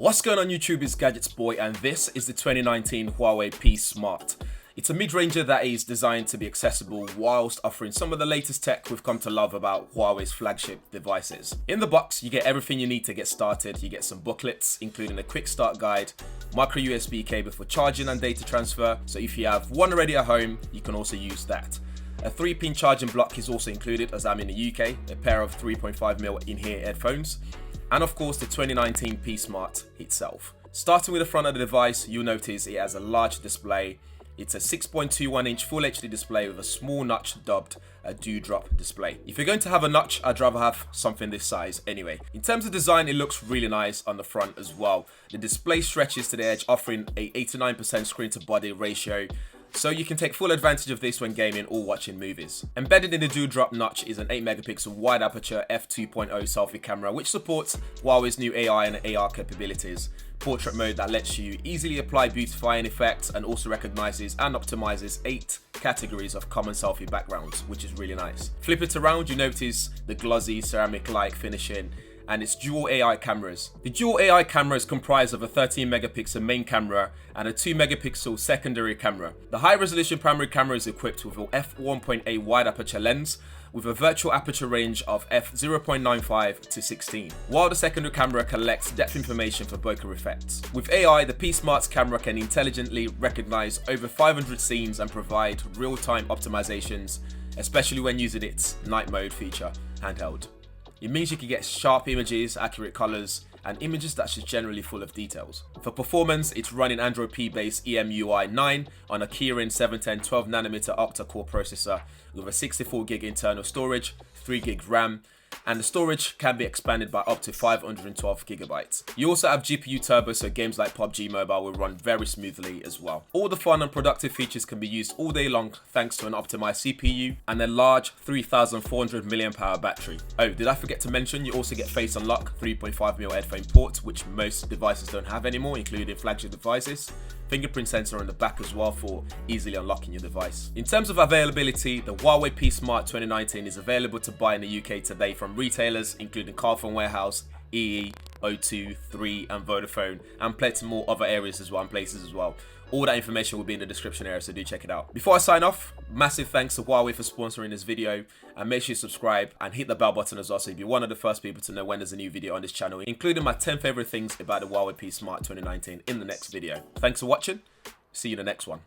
What's going on YouTube, it's GadgetsBoy and this is the 2019 Huawei P Smart. It's a mid-ranger that is designed to be accessible whilst offering some of the latest tech we've come to love about Huawei's flagship devices. In the box, you get everything you need to get started. You get some booklets, including a quick start guide, micro USB cable for charging and data transfer, so if you have one already at home, you can also use that. A 3-pin charging block is also included as I'm in the UK, a pair of 3.5mm in-ear headphones, and of course the 2019 P Smart itself. Starting with the front of the device, you'll notice it has a large display. It's a 6.21-inch Full HD display with a small notch dubbed a dewdrop display. If you're going to have a notch, I'd rather have something this size anyway. In terms of design, it looks really nice on the front as well. The display stretches to the edge, offering a 89% screen to body ratio, so you can take full advantage of this when gaming or watching movies. Embedded in the dewdrop notch is an 8MP wide aperture f2.0 selfie camera, which supports Huawei's new AI and AR capabilities. Portrait mode that lets you easily apply beautifying effects and also recognizes and optimizes 8 categories of common selfie backgrounds, which is really nice. Flip it around, you notice the glossy ceramic-like finishing and its dual AI cameras. The dual AI camera is comprised of a 13MP main camera and a 2MP secondary camera. The high resolution primary camera is equipped with a f1.8 wide aperture lens with a virtual aperture range of f0.95 to 16, while the secondary camera collects depth information for bokeh effects. With AI, the P Smart's camera can intelligently recognize over 500 scenes and provide real-time optimizations, especially when using its night mode feature handheld. It means you can get sharp images, accurate colors, and images that's just generally full of details. For performance, it's running Android P-based EMUI 9 on a Kirin 710 12nm octa-core processor with a 64GB internal storage, 3GB RAM, and the storage can be expanded by up to 512GB. You also have GPU turbo, so games like PUBG Mobile will run very smoothly as well. All the fun and productive features can be used all day long thanks to an optimized CPU and a large 3400 mAh battery. Oh, did I forget to mention, you also get Face Unlock 3.5mm headphone port, which most devices don't have anymore, including flagship devices. Fingerprint sensor on the back as well for easily unlocking your device. In terms of availability, the Huawei P Smart 2019 is available to buy in the UK today from retailers including Carphone Warehouse, EE, O2, 3 and Vodafone, and plenty more other areas as well and places as well. All that information will be in the description area, so do check it out. Before I sign off, massive thanks to Huawei for sponsoring this video, and make sure you subscribe and hit the bell button as well so you'll be one of the first people to know when there's a new video on this channel, including my 10 favorite things about the Huawei P Smart 2019 in the next video. Thanks for watching, see you in the next one.